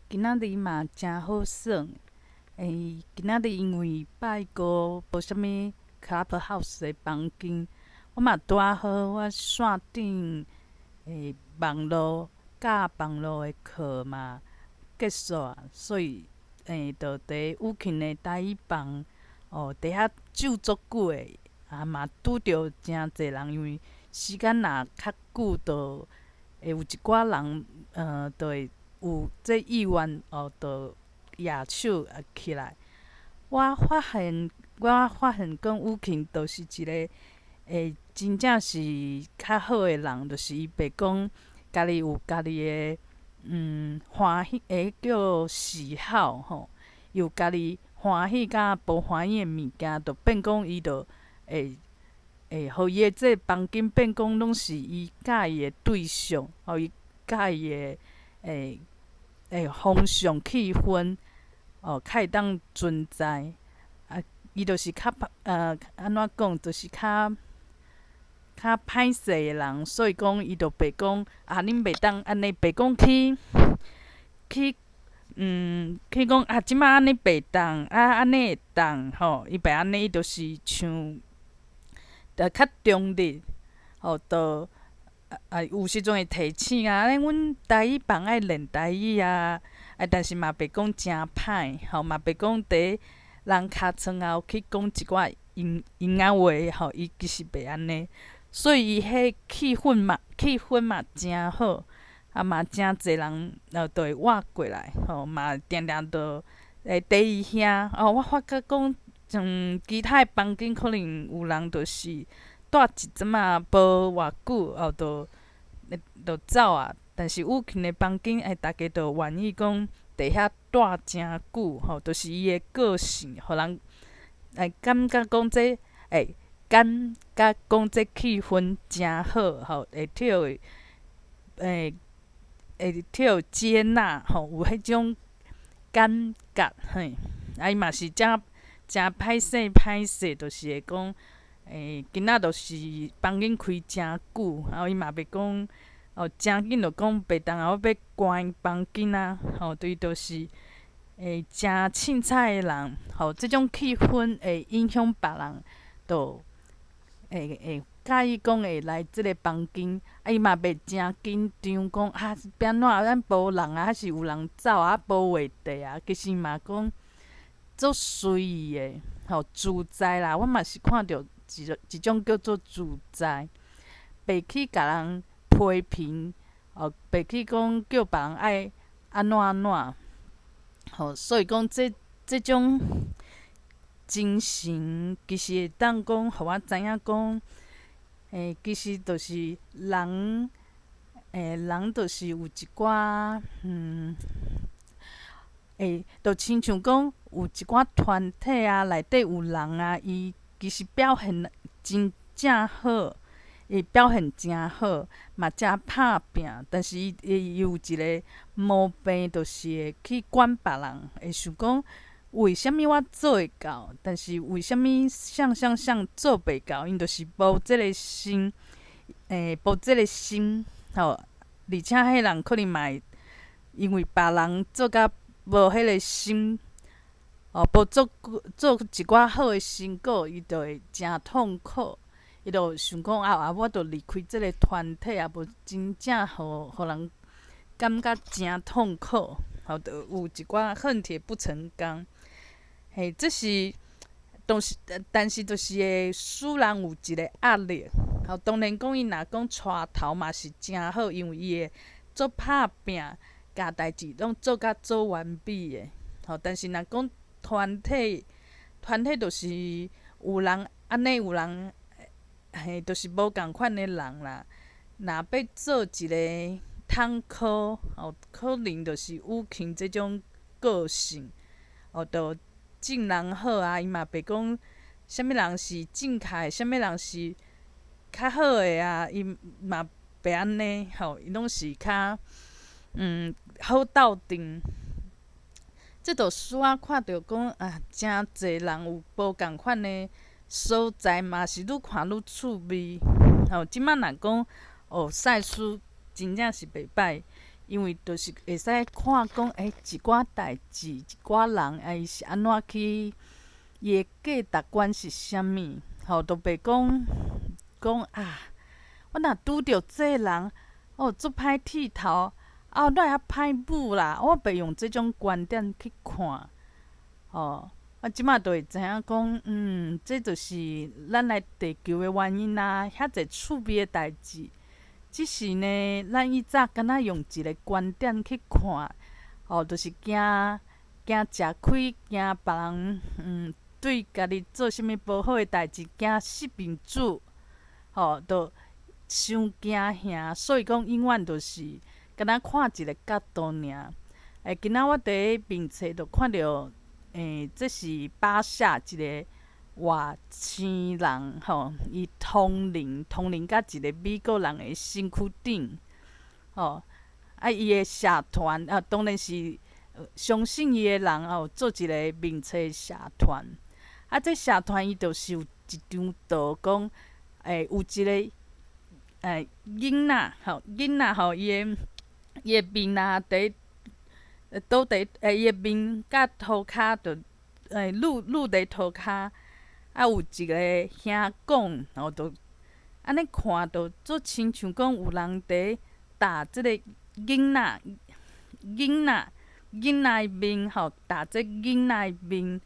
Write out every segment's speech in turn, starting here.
今仔日嘛真好耍。今仔日因为拜五无啥物 Clubhouse 的房间，我嘛拄好我线顶网络的课嘛结束啊，所以就伫武勤的台语房伫遐就足久的，嘛拄着诚济人，因为时间若较久，就会有一寡人就会有这意愿就举手起来。我发现，讲武勤就是一个真正是较好的人，就是伊袂讲家己有家己的欢喜叫喜好吼，有家己欢喜甲无欢喜的物件，就变讲伊就互伊的这个房间变讲拢是伊喜意的对象，伊喜意的风向气氛，较会当存在。伊就是较安怎讲，就是较歹势的人，所以讲伊就袂讲恁袂当安尼，袂讲去讲即摆安尼袂当，安尼会当吼，伊袂安尼，伊就是像较中立，就有时阵会提醒阮台语房爱练台语但是嘛袂讲诚歹，嘛袂讲伫人尻川后去讲一寡阴仔话，伊其实袂安尼。所以伊迄气氛嘛诚好，嘛诚济人就会活过来，嘛定定就会伫伊遐。我发觉讲，其他的房间可能有人就是住一阵仔无偌久，就走啊。但是武勤的房间，大家就愿意讲伫遐住诚久，就是伊的个性，互人感觉讲感觉讲这气氛诚好，会替接纳，有迄种感觉嘿。伊嘛是诚歹势，就是会讲今仔就是房间开诚久，伊嘛袂讲诚紧就讲袂当我要关房间伊就是诚凊彩的人，即种气氛会影响别人，就会介意讲会来即个房间，伊嘛袂诚紧张，讲要安怎咱无人还是有人走无话题其实嘛讲足随意的，自在啦。我嘛是看到一种叫做自在，袂去甲人批评，袂去讲叫别人爱安怎。所以讲这种精神，其实会当讲，互我知影讲，其实就是人，人就是有一寡，就亲像讲有一寡团体内底有人伊其实表现真正好，伊表现诚好，嘛诚拍拼，但是伊有一个毛病，就是会去管别人，会想讲为虾米我做会到，但是为虾米像做袂到，因就是无即个心，无即个心，而且迄人可能嘛会因为别人做甲无迄个心，无做一寡好的成果，伊就会诚痛苦。伊就想讲我着离开即个团体无真正互人感觉诚痛苦，就有一寡恨铁不成钢。这是但是就是会使人有一个压力。当然讲伊若讲带头嘛是诚好，因为伊会做拍拼，甲代志拢做甲做完美的。但是若讲团体就是有人安尼，有人就是无共款的人啦。若要做一个通考，可能就是武勤这种个性，就正人好伊嘛袂讲啥物人是正确，啥物人是较好的伊嘛袂安尼，伊拢是较好斗阵。这就使我看到讲诚济人有无共款的所在，嘛是愈看愈趣味。即摆若讲赛事真正是袂歹，因为就是会使看讲，一寡代志，一寡人，伊是安怎去，伊的价值观是啥物，吼，都袂讲啊，我若拄着这个人，足歹剃头，哪会遐歹母啦？我袂用即种观点去看，我即马就会知影讲，这就是咱来地球的原因啊，遐济趣味的代志。只是呢，咱以早敢若用一个观点去看，就是惊食亏，惊别人对家己做啥物无好的代志，惊失面子，就伤惊吓，所以讲永远就是敢若看一个角度尔。今仔我伫咧面册就看到，这是巴夏一个外星人，伊通灵甲一个美国人的身躯顶，伊的社团当然是相信伊的人做一个名册社团。这社团伊就是有一张图讲，有一个囡仔，囡仔伊的面啊，倒伫伊的面甲涂骹着露伫涂骹。有一个兄讲，就安尼看，就做亲像讲有人伫打即个囡仔的面，打即囡仔的面，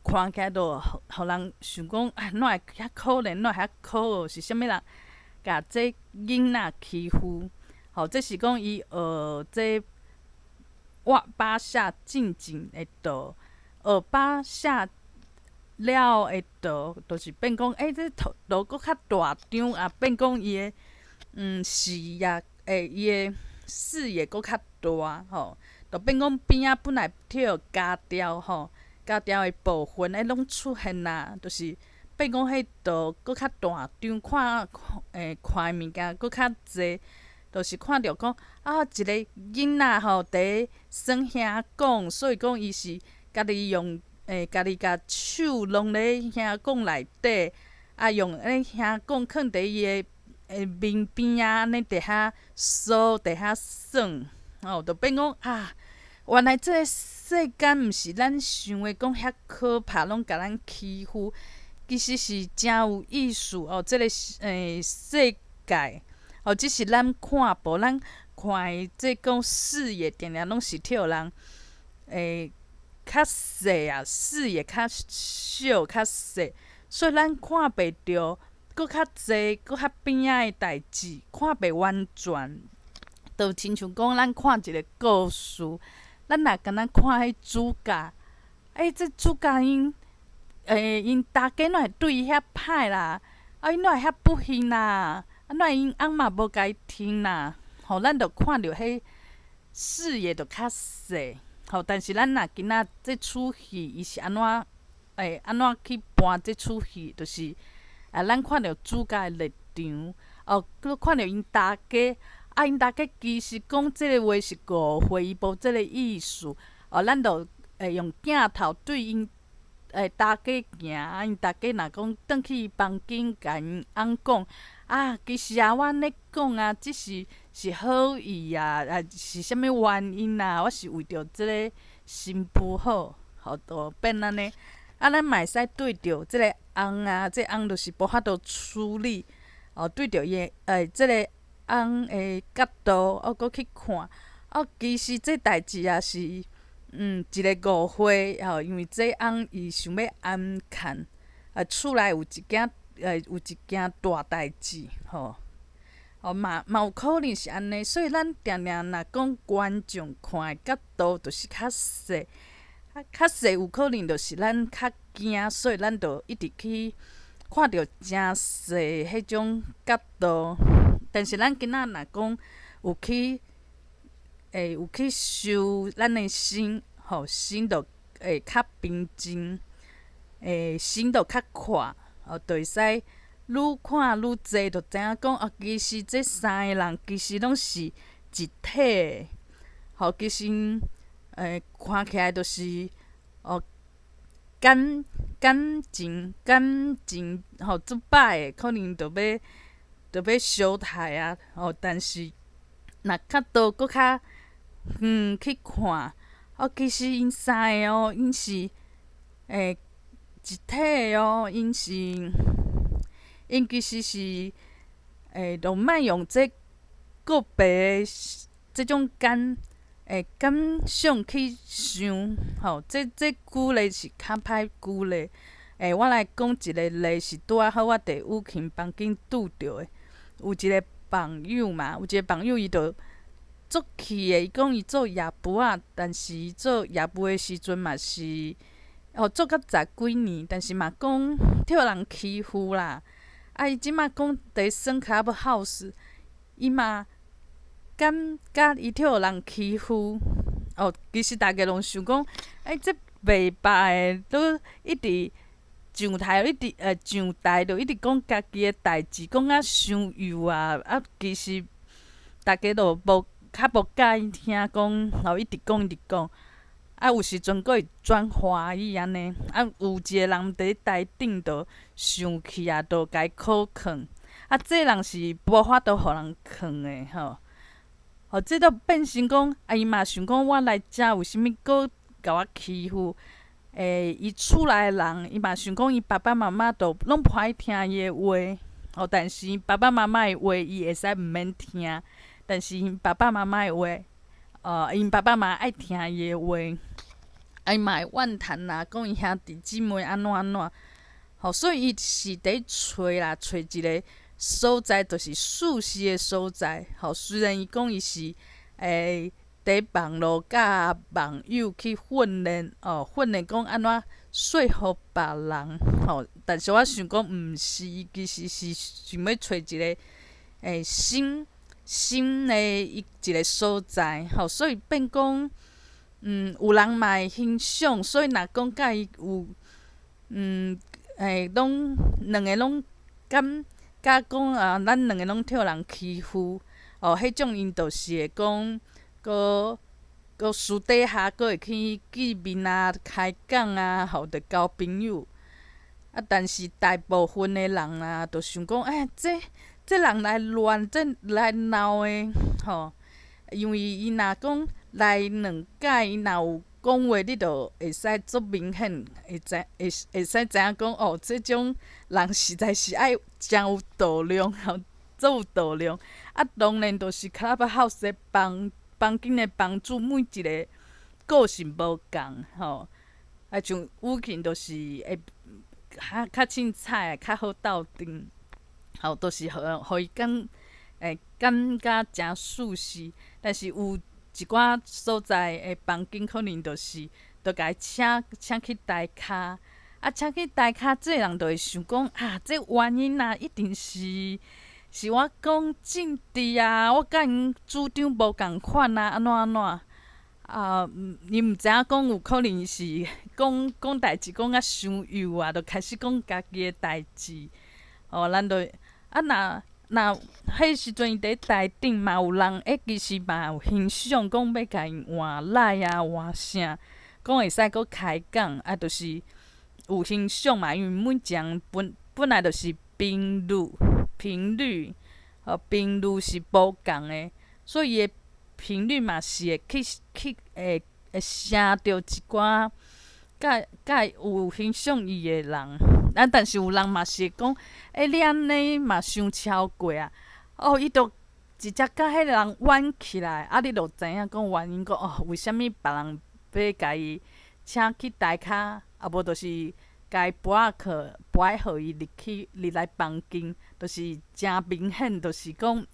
看起来就互人想讲，哪会遐可怜，哪会遐可恶？是啥物人甲即囡仔欺负？这是讲伊学即巴夏进前的道，学巴夏。了的图，就是变讲，这图搁较大张，也变讲伊的视野，伊的视野搁较大，就变讲边仔本来摕加条，加条的部分，拢出现啦，就是变讲迄图搁较大张，看的物件搁较济，就是看着讲一个囡仔伫算兄讲，所以讲伊是家己用。家己甲手弄咧兄讲内底，用兄讲囥伫伊的面边安尼伫遐数，伫遐算，就变讲原来这个世间毋是咱想的讲遐可怕，拢甲咱欺负，其实是真有意思这个世界，只是咱看无，咱看的这讲视野，定定拢是替人较细啊，视野较小、较细，所以咱看袂着搁较济、搁较边仔的代志，看袂完全。就亲像讲，咱看一个故事，咱若敢若看迄主角，这主角因大家哪会对伊遐歹啦？因哪会遐不幸啦？哪会因翁嘛无甲伊听啦？咱着看着迄视野着较细。但是咱若今仔这出戏，伊是安怎去搬这出戏？就是咱看着主角的立场，搁看着因大家，因大家其实讲即个话是误会，伊无即个意思。咱着用镜头对因大家行，因大家若讲转去伊房间，甲因翁讲。其实我安尼讲只是好意是啥物原因我是为着即个新妇好，就变安尼。咱嘛会使对着即个翁即个翁就是无法度处理，对着伊即个翁的角度，搁去看，其实这代志是一个误会，因为这翁伊想要安看，厝内有一件大代志，嘛有可能是安尼，所以咱定定若讲观众看的角度，就是较细，较细有可能就是咱较惊，所以咱就一直去看着诚细迄种角度。但是咱今仔若讲有去修咱的心，心就较平静，心就较快。就会使愈看愈济，就知影讲其实这三个人其实拢是一体的。其实看起来就是感情足歹的，可能就要相杀但是若较多搁较去看，其实因三个哦，因是一体的哦，因其实是就莫用个别的即种感想去想，这句咧是较歹句咧。我来讲一个例，是拄仔好我伫雨勤房间拄着的。有一个朋友嘛，有一个朋友伊就足气的，伊讲伊做夜殕仔，但是伊做夜殕的时阵嘛是做到10几年，但是嘛讲替人欺负啦。伊即马讲伫算 Clubhouse，伊嘛感觉伊替人欺负。其实大家拢想讲，这袂歹的，都一直上台，一直上台，就一直讲家己的代志，讲啊伤幼啊。其实大家都较无介意听讲，一直讲一直讲。有时阵佫会转华语安尼。有一个人伫台顶就生气啊，就甲伊靠囥。这人是无法度互人囥的吼。这都变成讲，伊嘛想讲我来遮为虾物佫甲我欺负？伊厝内的人，伊嘛想讲伊爸爸妈妈都拢歹听伊的话。但是因爸爸妈妈的话，伊会使毋免听。但是因爸爸妈妈的话，因爸爸妈妈爱听伊的话。伊嘛会怨叹啦，讲伊兄弟姊妹安怎安怎。所以伊是伫找啦，找一个所在，就是舒适的所在。虽然伊讲伊是伫网络甲网友去训练，训练讲安怎说服别人。但是我想讲，毋是，伊其实是想要找一个新的一个所在。所以变讲，有人嘛会欣赏，所以若讲甲伊有拢两个拢感觉讲咱两个拢替人欺负。迄种因就是会讲，搁私底下搁会去见面啊、开讲啊，着交朋友。但是大部分的人啊，就想讲，这人来乱，这来闹的，因为伊若讲来两届，伊若有讲话，你就会使足明显，会使知影讲，这种人实在是爱真有度量，足有度量。当然，就是 Clubhouse 的房间的房主，每一个个性无共，像雨勤就是会较凊彩，较好斗阵，就是互伊感觉诚舒适。但是有一寡所在的房间，可能就是甲伊请去台骹。请去台骹，这人就会想讲这原因一定是我讲政治啊，我甲因主张无共款啊，安怎安怎。伊毋知影讲有可能是讲代志讲伤幼啊，就开始讲家己的代志。咱就若迄时阵伊伫台顶嘛，有人其实嘛有欣赏，讲要甲因换来啊，换啥，讲会使搁开讲。就是有欣赏嘛，因为每一人本来就是频率，频率是无共的，所以伊的频率嘛是会会声着一寡甲有欣赏伊的人。但是有人嘛是会讲，你安尼嘛伤超过啊！伊就直接甲迄个人冤起来，你就知影讲原因讲为虾物别人要甲伊请去台骹，无就是甲伊拨互伊入来房间，就是诚明显，就是讲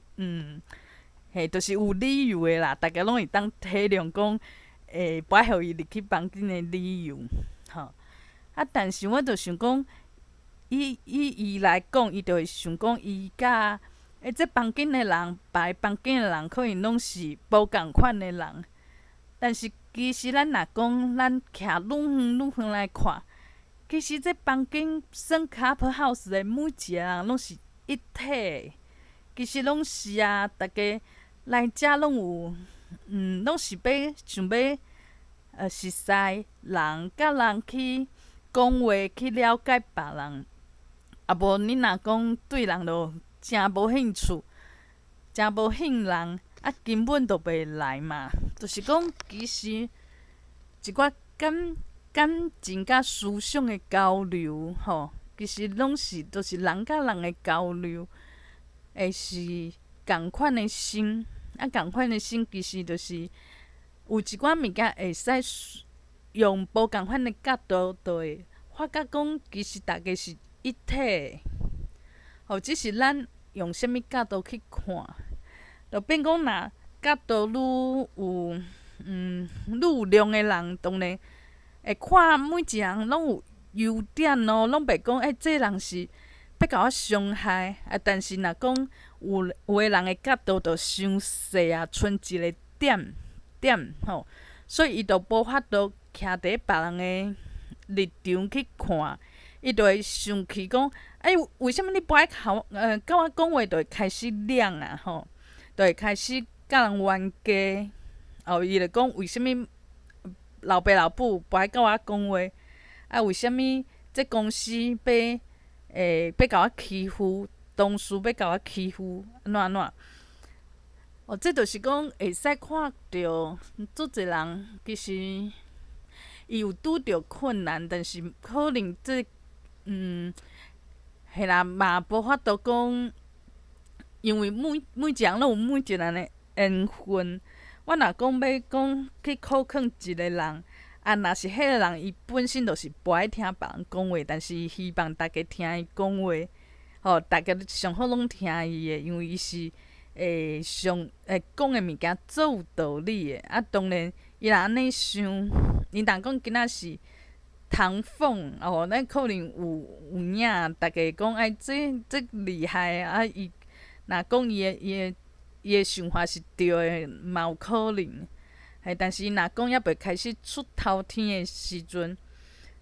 就是有理由的啦。大家拢会当体谅讲，拨互伊入去房间的理由。但是我就想讲，伊来讲，伊就会想讲，伊甲这房间的人，别个房间的人，可能拢是无共款的人。但是其实咱若讲，咱徛愈远来看，其实这房间算 Clubhouse 的每一个人拢是一体的。其实拢是啊，大家来遮拢有，拢是想要熟悉人，甲人去讲话，去了解别人。无你若讲对人就诚无兴趣，诚无兴人，根本就袂来嘛。就是讲，其实一寡感情甲思想的交流，吼，其实拢是都是人甲人的交流，会是共款的心。共款的心其实就是有一寡物件会使用无共款的角度，就会发觉讲，其实大家是一体的。只是咱用啥物角度去看，就变讲若角度愈有愈有量的人，当然会看每一个人拢有优点咯，拢袂讲这人是要甲我伤害。但是若讲有的人的角度就伤细啊，剩一个点吼，所以伊就无法度徛伫别人的立场去看，伊就会生气讲，为什物你不爱甲我讲话，就会开始冷啊吼，就会开始甲人冤家。伊就讲为什物老爸老母不爱甲我讲话？为什物这公司要甲我欺负？同事要甲我欺负？安怎？这就是讲会使看到足侪人其实伊有拄着困难，但是可能嘿啦嘛无法度讲，因为每一个人拢有每一个人的缘分。我若讲要讲去苛刻一个人，若是迄个人伊本身就是不爱听别人讲话，但是伊希望大家听伊讲话，大家上好拢听伊的，因为伊是讲的物件最有道理的。当然，伊若安尼想，伊若讲今仔是通讽，咱可能有影，大家讲这厉害伊若讲伊的想法是对的，嘛有可能。但是若讲还袂开始出头天的时阵，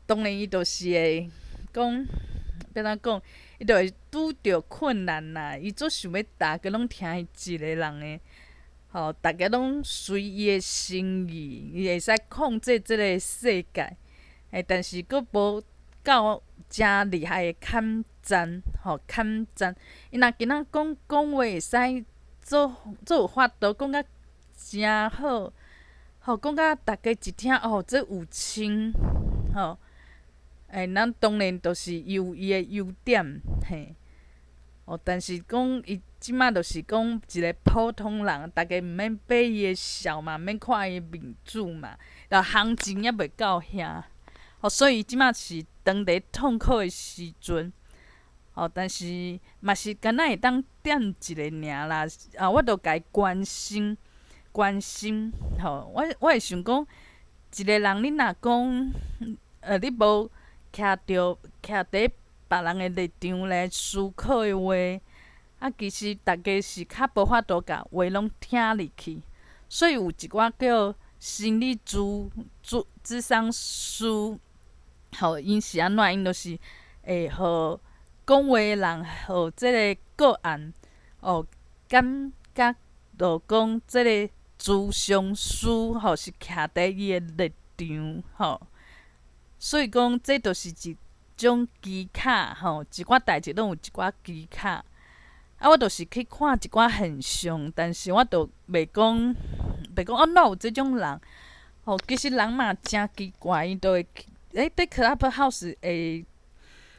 当然伊就是会讲，要怎讲？伊就会拄着困难啦。伊做想要大家拢听伊一个人的，大家拢随伊的心意，伊会使控制即个世界。但是佫无到诚厉害的抗战，抗战。伊若今仔讲话会使做有法度讲甲诚好，讲甲大家一听这有情，咱当然就是有伊的优点，但是讲伊即马就是讲一个普通人，大家毋免爬伊的笑嘛，毋免看伊的面子嘛，行情还袂到遐。所以即马是当伫痛苦的时阵，但是嘛是敢若会当点一个尔啦。我著家关心，我会想讲，一个人你若讲，你无徛伫别人的立场来思考的话，其实大家是较无法度甲话拢听入去。所以有一寡叫心理咨商师，因是安怎？因就是会互讲话的人，互即个个案，感觉就讲即个咨商师，是徛伫伊的立场，所以讲这就是一种技巧，一寡代志拢有一寡技巧。我就是去看一寡现象，但是我就袂讲哪有即种人。其实人嘛真奇怪，伊就会伫 Clubhouse 会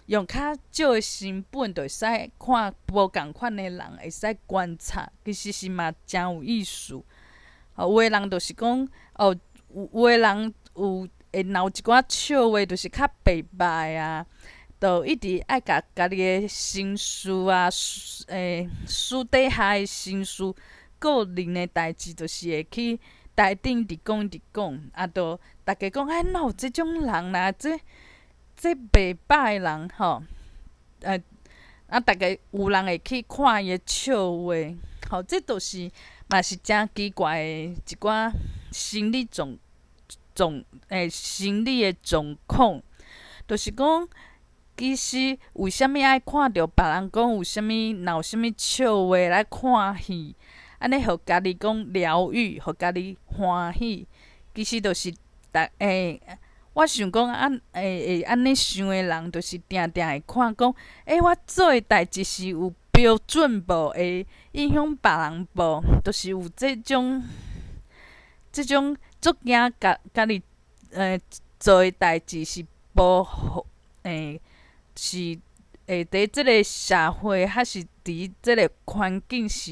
用较少的成本，就会使看无共款的人，会使观察，其实是嘛真有意思。有的人就是讲，有的人会闹一寡笑话，就是较白白啊，就一直爱甲家己的心事啊，私底下的心事、个人的代志，就是会去台顶直讲，就大家讲，哪有即种人啦？这白白的人大家有人会去看伊的笑话，这就是嘛是真奇怪的一寡心理心理的状况，就是讲，其实为虾米爱看着别人讲有啥物，若有啥物笑话来看戏，安尼互家己讲疗愈，互家己欢喜，其实就是我想讲会安尼想的人，就是定定会看讲，我做的代志是有标准无，会影响别人无，就是有即种足惊家己做诶代志是无是伫即个社会，还是伫即个环境是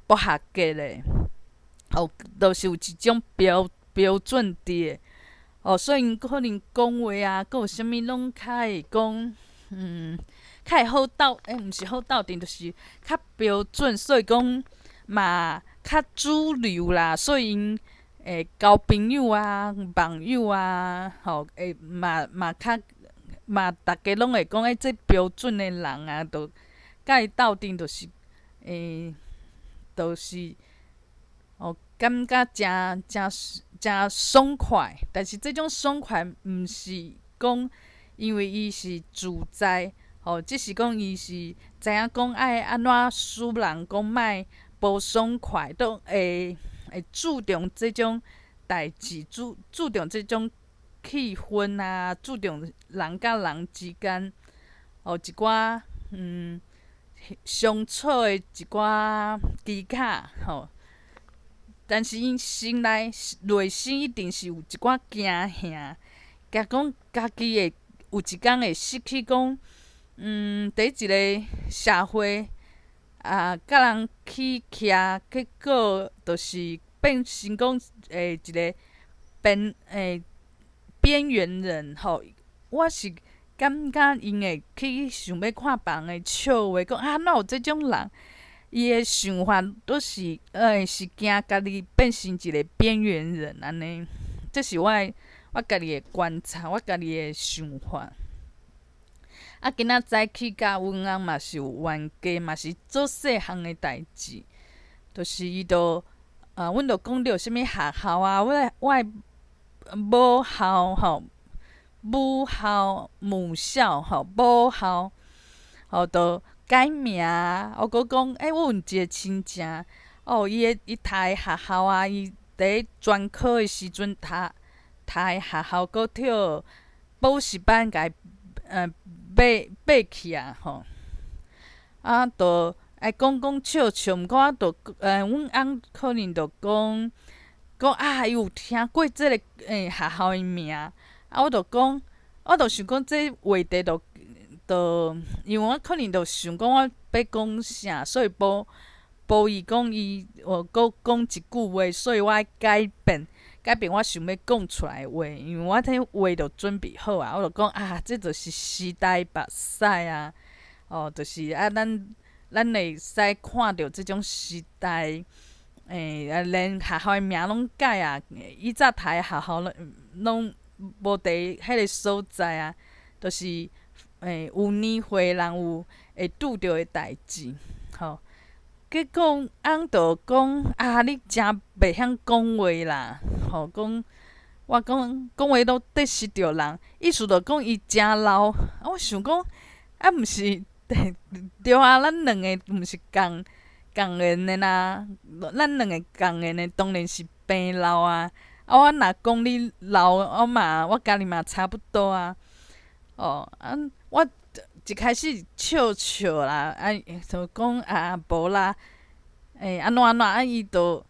不合格诶。就是有一种标准伫诶。所以因可能讲话啊，佮有啥物拢较会讲，较会好斗，毋是好斗阵，就是较标准，所以讲嘛较主流啦。所以因交朋友啊、网友啊，会逐家拢会讲，这标准诶人啊，甲伊斗阵，就是感觉诚爽快。但是即种爽快，毋是讲因为伊是自在，只是讲伊是知影讲爱安怎使人讲莫无爽快，都会注重即种代志，注重即种气氛啊，注重人甲人之间一寡相处的一寡技巧但是因心内内心一定是有一寡惊吓，甲讲家己会有一天会失去讲，伫一个社会甲人去徛，结果就是变成讲一个边缘人我是感觉因会去想要看别人的笑话，讲哪有即种人？伊的想法都是是惊家己变成一个边缘人安尼。这是我家己的观察，我家己的想法。今仔早起甲阮翁嘛是有冤家，嘛是做细项的代志，就是伊就阮就讲着啥物学校啊，我的母校母校母校母校就改名。我阁讲我有一个亲戚伊读的学校啊，伊伫专科的时阵读的学校，阁摕补习班甲伊买去就爱讲笑，毋过我就阮翁可能就讲伊有听过即个学校的名。我就讲，我就想讲这话题就因为我可能就想讲我要讲啥，所以无伊讲伊阁讲一句话，所以我爱改变我想要讲出来的话，因为我迄话就准备好啊。我就讲这就是时代目屎啊，就是咱会使看到即种时代，连学校的名拢改啊。以早读的学校拢无伫迄个所在啊，就是有年岁人有会拄着的代志，结果翁就讲你真袂晓讲话啦，讲我讲话都得失着人，意思就讲伊诚老。我想讲毋是对啊，咱两个毋是共缘的啦，咱两个共缘的当然是平老啊。我若讲你老，我家己嘛差不多啊。我一开始笑啦，就讲无啦，安怎伊就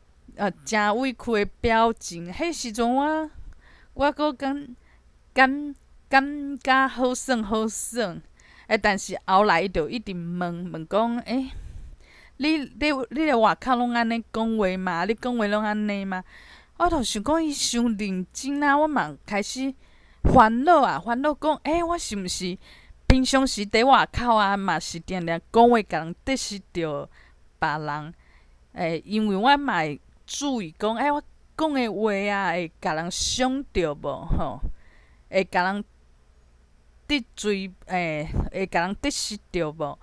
诚委屈的表情。迄时阵我阁感觉好耍，但是后来伊就一直问讲你咧外口拢安尼讲话嘛？你讲话拢安尼嘛？我就想讲伊伤认真啊，我嘛开始烦恼讲我是毋是平常时伫外口啊，嘛是定定讲话甲人得失着别人。因为我嘛会注意讲我讲的话啊，会甲人伤着无会甲人得罪会甲人得失着无？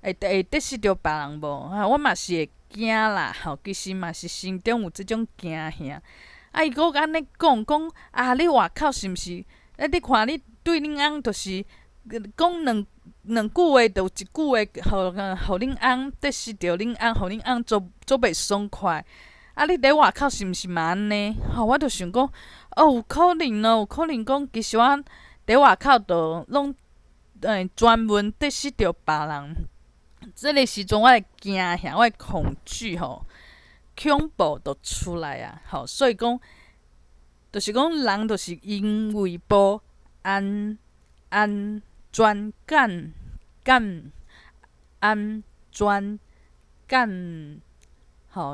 会得失着别人无？我嘛是会惊啦其实嘛是心中有即种惊吓。伊阁安尼讲你外口是毋是？你看你对恁翁就是讲两句话，就有一句话，互恁翁得失着恁翁，互恁翁做袂爽快。你伫外口是毋是嘛安尼？我就想讲，有可能有可能讲，其实我伫外口就拢专门得失着别人。即个时阵我会惊吓，我会恐惧恐怖就出来啊，所以讲，就是讲人就是因为无安全安全感，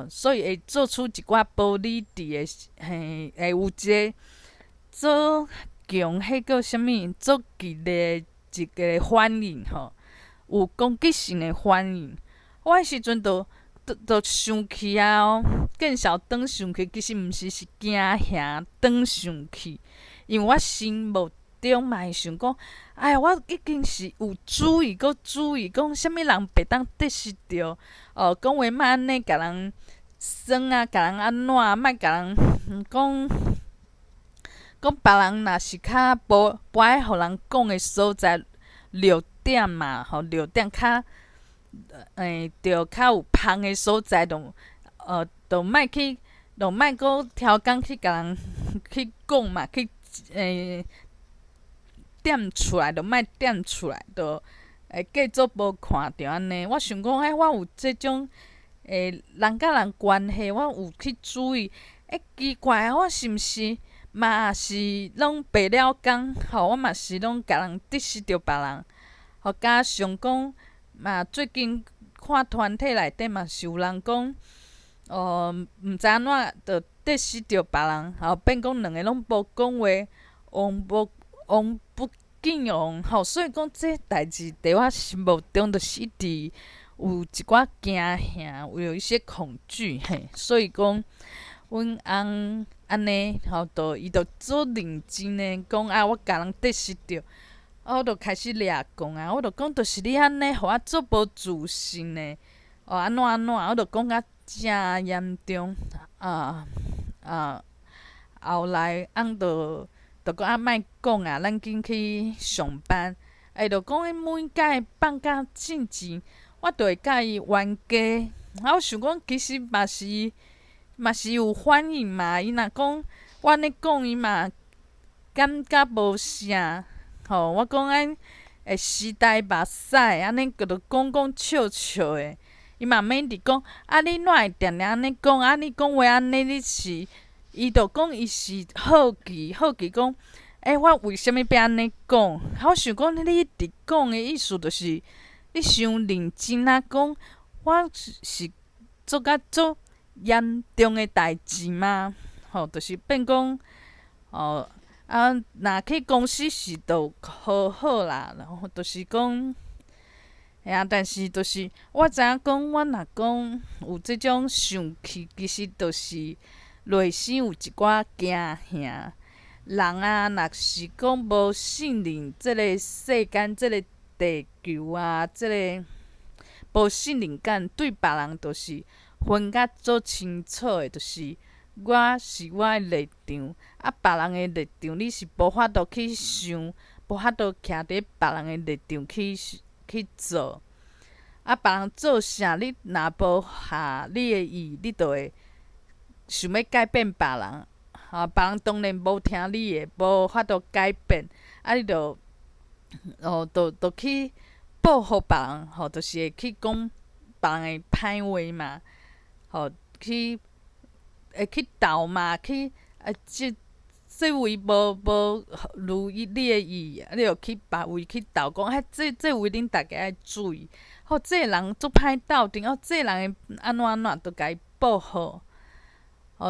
所以会做出一寡无理智的，会有一个做强，迄个啥物做激烈的一个反应有攻击性的反应。我迄时阵就生气啊见笑转生气，其实毋是惊吓转生气，因为我心目中嘛会想讲，哎呀，我已经是有注意，搁注意，讲啥物人袂当得失着，讲话莫安尼甲人酸啊，甲人安怎，莫甲人讲别人若是较无爱互人讲的所在弱点嘛，弱点较着较有芳的所在，就莫去，就莫搁挑工去甲人去讲嘛，去点出来，就莫点出来，就会假做无看着安尼。我想讲，我有即种人甲人关系，我有去注意。奇怪啊，我是毋是嘛是拢白了工？我嘛是拢甲人得失着别人。加上讲嘛，最近看团体内底嘛是有人讲，毋知安怎着得失着别人，变讲两个拢无讲话，王不敬王，所以讲这代志伫我心目中就是一直有一寡惊吓，有一些恐惧所以讲，阮翁安尼伊就做认真的讲啊，我甲人得失着。我就开始掠讲啊，我就讲，就是你安尼，互我做无自信的，安怎安怎，我就讲甲正严重后来翁就讲莫讲啊，咱紧去上班。就讲伊每摆放假进前，我就会甲伊冤家。我想讲，其实嘛是有反应嘛。伊若讲我安尼讲，伊嘛感觉无啥。我讲安会时代目屎，安尼个着讲笑的。伊嘛免直讲，你哪会定定安尼讲？你讲话安尼，你是？伊就讲伊是好奇讲，我为虾物要安尼讲？我想讲，你一直讲的意思就是，你伤认真啊，讲我是做严重的代志吗？就是变讲，若去公司是就好啦，然后就是讲，但是就是我知影讲，我若讲有即种生气，其实就是内心有一寡惊吓。人啊，若是讲无信任即个世间、即个地球啊，即个无信任感，对别人就是分甲足清楚的，就是我是我的立场，别人的立场你是无法度去想，无法度徛伫别人的立场去做。别人做啥，你若无合你的意，你就会想要改变别人。别人当然无听你的，无法度改变，你就去报复别人，就是会去讲别人的歹话嘛，会去斗嘛，这位无如你的意，你就去别位去斗，讲这位恁大家爱注意。这个人足歹斗阵，这个人会安怎，就甲伊报复。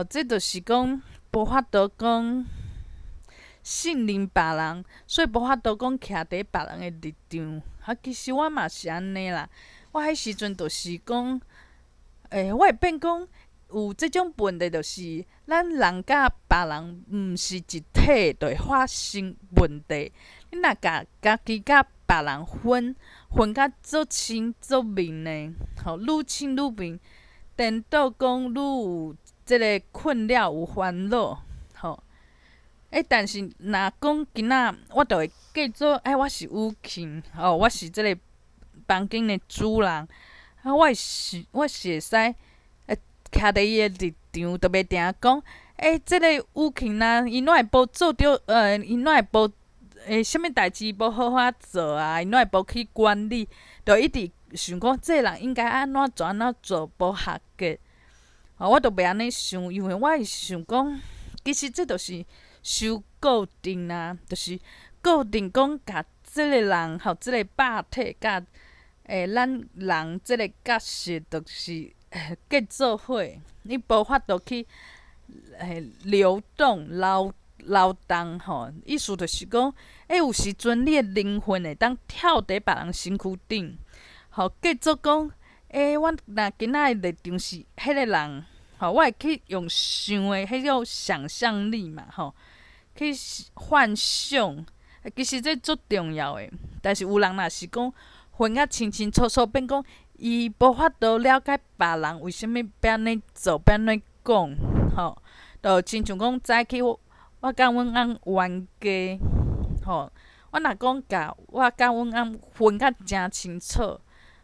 这就是讲无法度讲信任别人，所以无法度讲徛伫别人的立场。其实我嘛是安尼啦，我迄时阵就是讲，我会变讲有即种问题，就是咱人甲别人毋是一体，就会发生问题。你若家己甲别人分甲足清足明的，愈清愈明，颠倒讲愈有即个困扰，有烦恼，但是若讲今仔，我就会假做，我是雨晴，我是即个房间的主人，我是会使徛伫伊的立场，就袂定讲，即个雨晴啊，伊哪会无做着，伊哪会无啥物代志无好好做啊？伊哪会无去管理，就一直想讲，这个人应该安怎做无合格。我著袂安尼想，因为我会想讲，其实这著是受固定啊，就是固定讲，甲即个人，即个肉体甲咱人即个角色，著是结做伙，你无法度去流动、流动意思就是讲，有时阵你的灵魂会当跳伫别人身躯顶，结做讲，我若今仔的立场是迄个人，我会去用想的迄种想象力嘛，去幻想，其实这足重要的。但是有人若是讲分啊清清楚楚，变讲伊无法度了解别人为虾物要安尼做，要安尼讲，就亲像讲早起我甲阮翁冤家，我若讲甲我甲阮翁分啊诚清楚，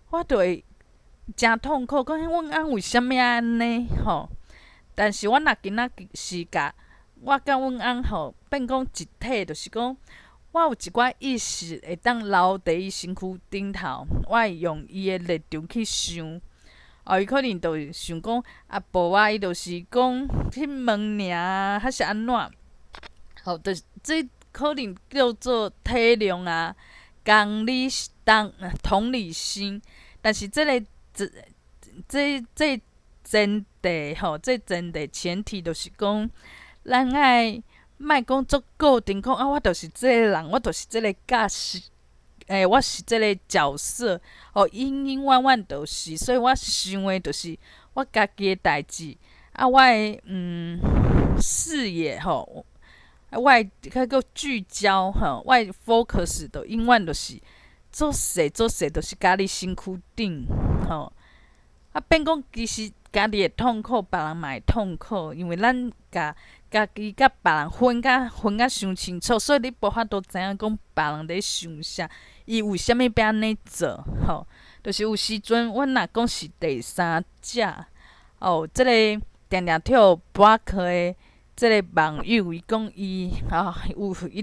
我就会诚痛苦，讲阮翁为虾物安尼，但是我若今仔是甲我甲阮翁变讲一体，就是讲我有一寡意识会当留伫伊身躯顶头，我会用伊的立场去想。伊可能就会想讲，无啊，伊就是讲去问尔，还是安怎？就是这可能叫做体谅啊、同理心。但是这前提这前提前提就是讲，咱爱莫讲足固定讲我就是这个人，我就是这个角色。我是即个角色，永永远远就是，所以我想的就是我家己的代志，我的视野我的迄个聚焦我的 focus 就永远就是做细，就是家己身躯顶变讲其实家己会痛苦，别人嘛会痛苦，因为咱家己甲别人分啊伤清楚，所以你无法度知影讲别人伫想啥，伊为虾物要安尼做，就是有时阵阮若讲是第三者，即个定定跳博客的即个网友，伊讲伊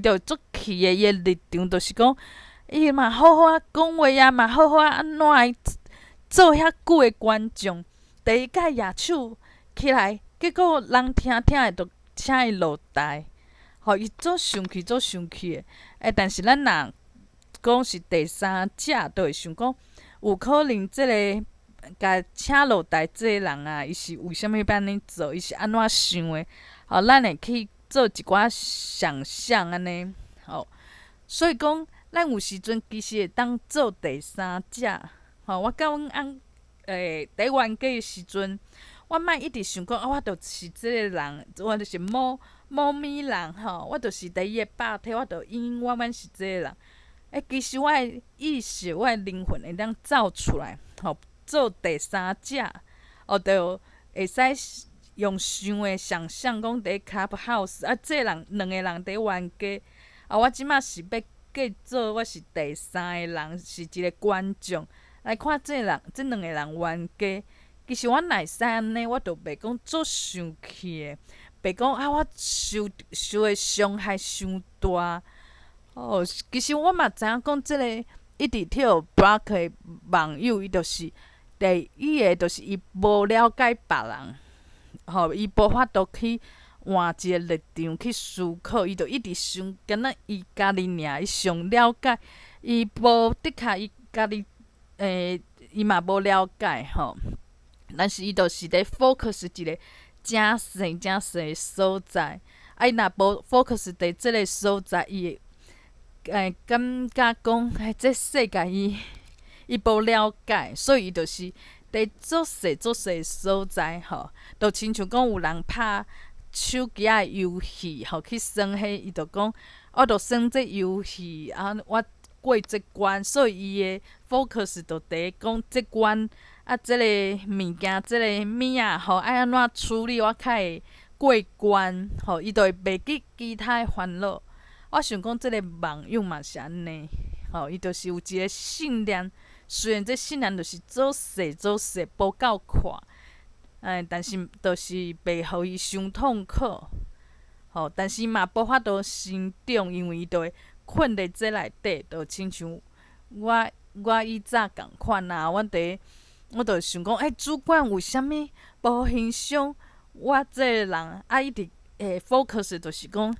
着足气的，伊的立场就是讲，伊嘛好好讲话啊，嘛好好安怎做遐久的观众，第一摆举手起来，结果人听的就请伊落台，伊足生气的。但是咱若讲是第三者，就会想讲，有可能即个甲请落台即个人啊，伊是为虾物要安尼做，伊是安怎想的？咱会去做一寡想象安尼，所以讲，咱有时阵其实会当做第三者。我甲阮翁伫冤家的时阵，我莫一直想讲我就是即个人，我就是猫咪人我就是伫伊的肉体，我就永永远远是即个人。其实我的意识、我的灵魂会当走出来，做第三者，就会使用想的想象讲伫 Clubhouse 即个人两个人伫冤家，我即马是要假做我是第三个人，是一个观众。来看即两个人冤家，其实我若会使安尼，我就袂讲足生气的，袂讲我受的伤害伤大。其实我嘛知影讲，即个一直跳 block 的网友，伊就是第一个，就是伊无了解别人，伊无法度去换一个立场去思考，伊就一直想，敢若伊家己尔，伊上了解，伊无的确伊家己。伊嘛无了解但是伊就是咧 focus 一个正细的所在，伊若无 focus 伫即个所在，伊会感觉讲，这世界伊无了解，所以伊就是伫足细的所在就亲像讲有人拍手机仔的游戏去算伊就讲，我就算这游戏我过这关，所以伊的 focus 就伫讲这关即个物件，即个物仔爱安怎处理，我较会过关伊就会袂记其他的烦恼。我想讲，即个网友嘛是安尼伊就是有一个信念，虽然这信念就是做细，无够快，但是就是袂互伊伤痛苦但是嘛无法度成长，因为伊就会困伫这内底，就亲像我我以早共款啊，我著想讲，主管为虾物无欣赏我即个人？啊，伊直focus 就是讲，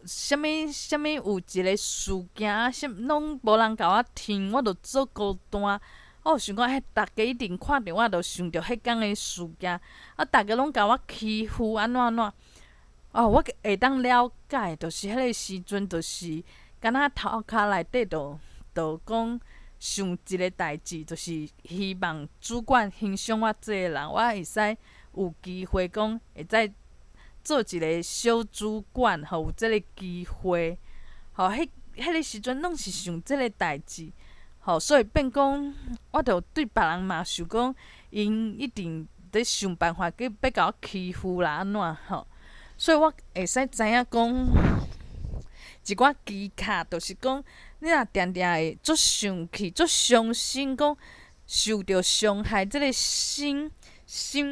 啥物有一个事件啊，拢无人甲我听，我著做孤单。我想讲，逐家一定看着我，著想着迄工的事件，啊，逐家拢甲我欺负，安怎安怎。我会当了解，就是迄个时阵，就是敢若头壳内底著讲想一个代志，就是希望主管欣赏我即个人，我会使有机会讲会使做一个小主管，吼有即个机会。迄个时阵拢是想即个代志，所以变讲，我著对别人嘛想讲，因一定伫想办法要甲我欺负啦，安怎所以我会使知影讲一寡技巧，就是讲你若定定会足生气、足伤心，讲受着伤害，即个心，即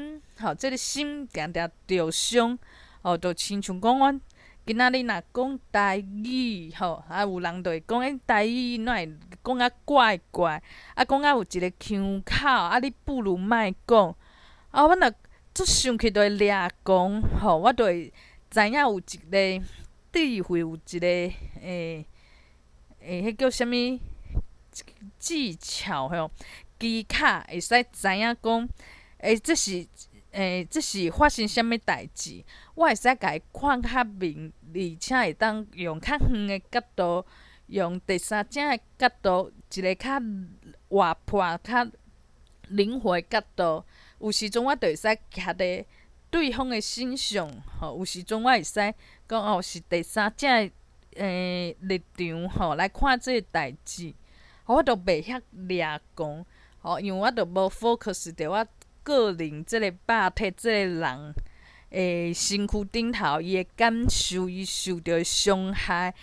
个心定定着伤，就亲像讲阮今仔日若讲台语，有人就会讲，台语哪会讲啊怪怪，讲啊有一个腔口，你不如莫讲。阮若足生气，就会掠讲，我就会知影有一个智慧，有一个迄叫啥物技巧技巧，会使知影讲，这是发生啥物代志，我会使甲伊看较明，而且会当用较远的角度，用第三者的角度，一个较活泼、较灵活的角度。有时阵我就会使徛伫对方的身上，有时阵我会使讲是第三者的立场来看即个代志，我就袂遐掠讲，因为我就无 focus 着我个人即个肉体即个人的身躯顶头，伊的感受，伊受着的伤害，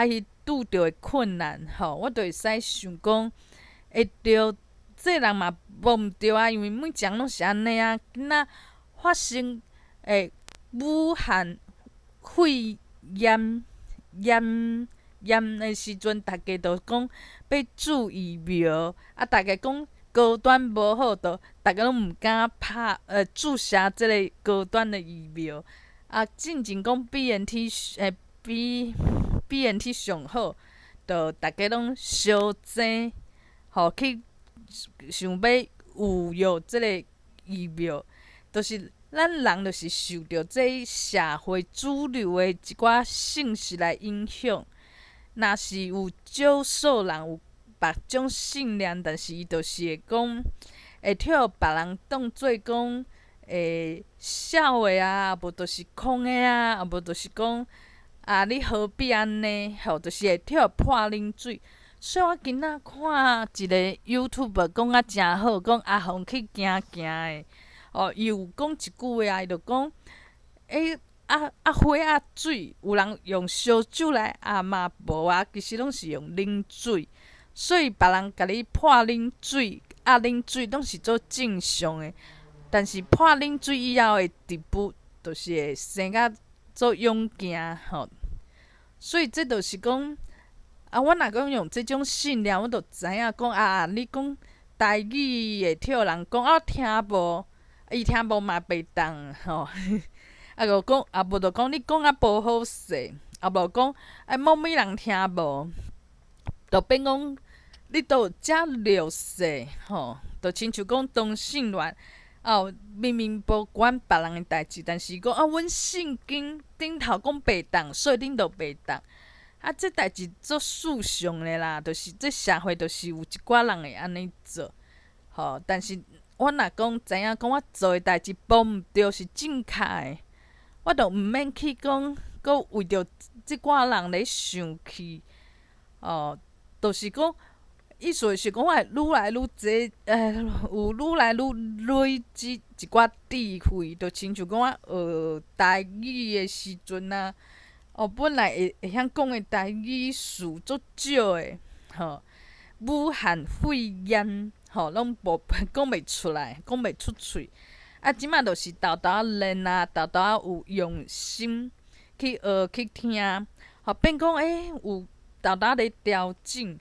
伊拄着的困难，我就会使想讲，会着。这人嘛无毋对啊，因为每一人拢是安尼啊。囡仔发生武汉肺炎的时阵，逐家都讲要注疫苗，逐家讲高端无好，逐家拢毋敢注射即个高端的疫苗。进前讲 BNT 上好，就逐家拢相争，去。想要有用即个疫苗，就是咱人就是受着这社会主流的一寡信息来影响。若是有少数人有别种信念，但是伊就是会讲，会替别人当做讲笑话啊，无就是空的啊，无就是讲你何必安尼？就是会替泼冷水。所以我今仔看一个 YouTube 讲真好，讲阿红去行行的，伊有讲一句话伊就讲，花水有人用烧酒来压嘛，无其实拢是用冷水，所以别人甲你泼冷水、压冷水，拢是做正常的。但是泼冷水以后的地步，就是会生甲做勇行所以这就是讲。我若讲用即种信念，我就知影讲你讲台语会替人讲听无，伊听无嘛袂当就讲无就讲你讲无好势，无讲某物人听无，就变讲你都有遮劣势就亲像讲同性恋明明无管别人的代志，但是讲阮圣经顶头讲袂当，所以恁就袂当。这代志做事上的啦，就是这社会就是有一寡人会安尼做，但是我若讲知影讲我做的代志无毋对是正确的，我就毋免去讲，搁为着即寡人咧生气，就是讲，意思是讲我会愈来愈济，有愈来愈累积一寡智慧，就亲像讲我学台语的时阵啊。本来会晓讲的台语词足少的，武汉肺炎，拢无讲袂出来，讲袂出喙。即马就是豆豆练啊，豆豆有用心去学去听，变讲有豆豆咧调整。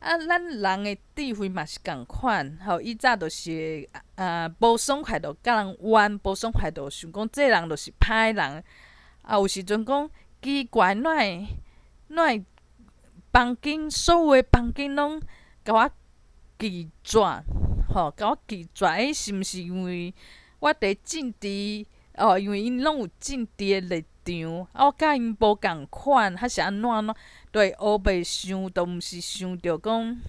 咱人的智慧嘛是共款，以早就是无爽快就甲人冤，无爽快就想讲这人就是歹人。有时阵讲奇怪，哪会房间所有的房间拢甲我拒绝，甲我拒绝，是毋是因为我伫政治？因为因拢有政治的立场，我甲因无共款，还是安怎？就会乌白想，都毋是想着讲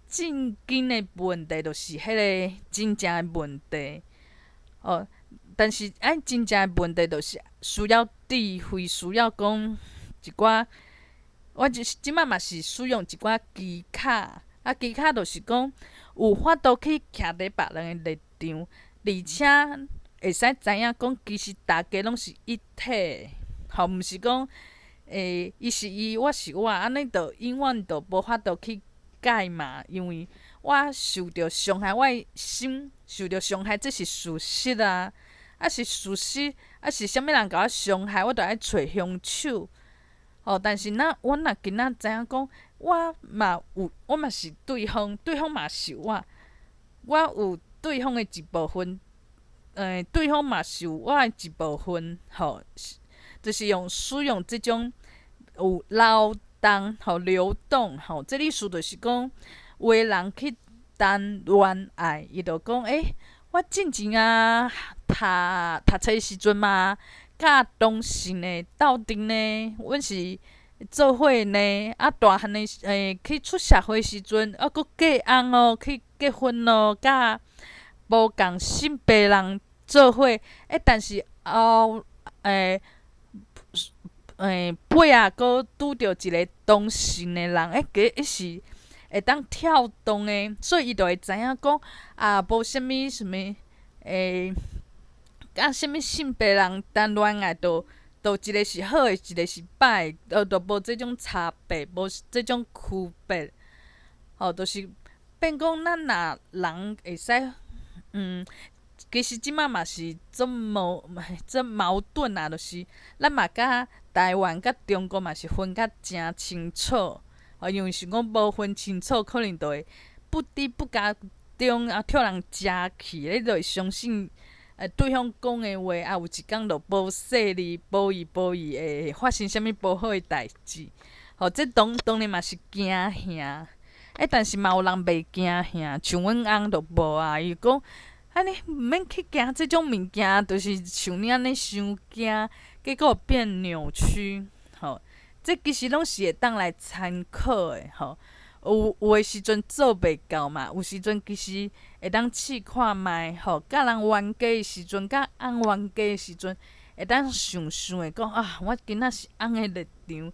正经的问题，就是迄个真正的问题。但是真正的问题，就是需要智慧，需要讲一寡。我即摆嘛是使用一寡技巧，技巧就是讲有法度去徛伫别人的立场，而且会使知影讲，其实大家拢是一体的，毋是讲伊是伊，我是我，安尼就永远就无法度去改嘛。因为我受着伤害，我的心受着伤害，这是事实啊。是事实，是啥物人甲我伤害，我着爱找凶手。但是我若今仔知影讲，我嘛是对方，对方嘛是我有对方的一部分，对方嘛是有我的一部分，就是使用即种有流动流动，这意思就是讲，有的人去谈恋爱，伊就讲我进前读册的时阵嘛，甲同性的斗阵呢，阮是做伙呢。大汉的去出社会时阵，佫嫁翁去结婚甲无共性别人做伙。但是尾仔佫拄着一个同性的人，其实是会当跳动的，所以伊就会知影讲无啥物甲啥物性别人谈恋爱，就一个是好的，一个是歹的，就无即种差别，无即种区别。就是变讲咱若人会使，其实即摆嘛是做矛盾啊，就是咱嘛甲台湾甲中国嘛是分甲诚清楚。因为想讲无分清楚，可能就会不知不觉中跳人食去，你就会相信对方讲的话，有一天就无说你无义会发生啥物不好的代志。这当然嘛是惊吓，但是嘛有人袂惊吓，像阮翁就无啊，伊讲安尼毋免去惊即种物件，就是像你安尼伤惊，结果变扭曲。这其实拢是会当来参考的。有的时阵做袂到嘛，有时阵其实会当试看觅。甲人冤家的时阵，甲翁冤家的时阵，会当想的讲我今仔是翁的立场，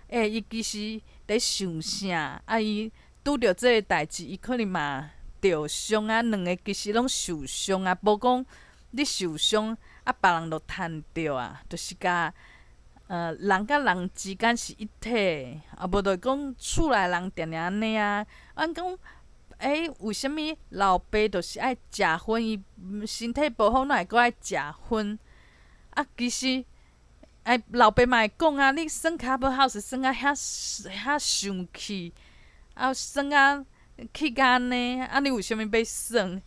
伊其实咧想啥？伊拄着即个代志，伊可能嘛着伤两个其实拢受伤无讲你受伤别人就趁着就是甲人甲人之间是一体的，无就讲厝内人定定安尼啊。阮讲为什物老爸就是爱食薰？伊身体无好，哪会阁爱食薰？其实老爸嘛会讲你耍骹无好是耍遐生气，耍气甲安尼，你为什物要耍？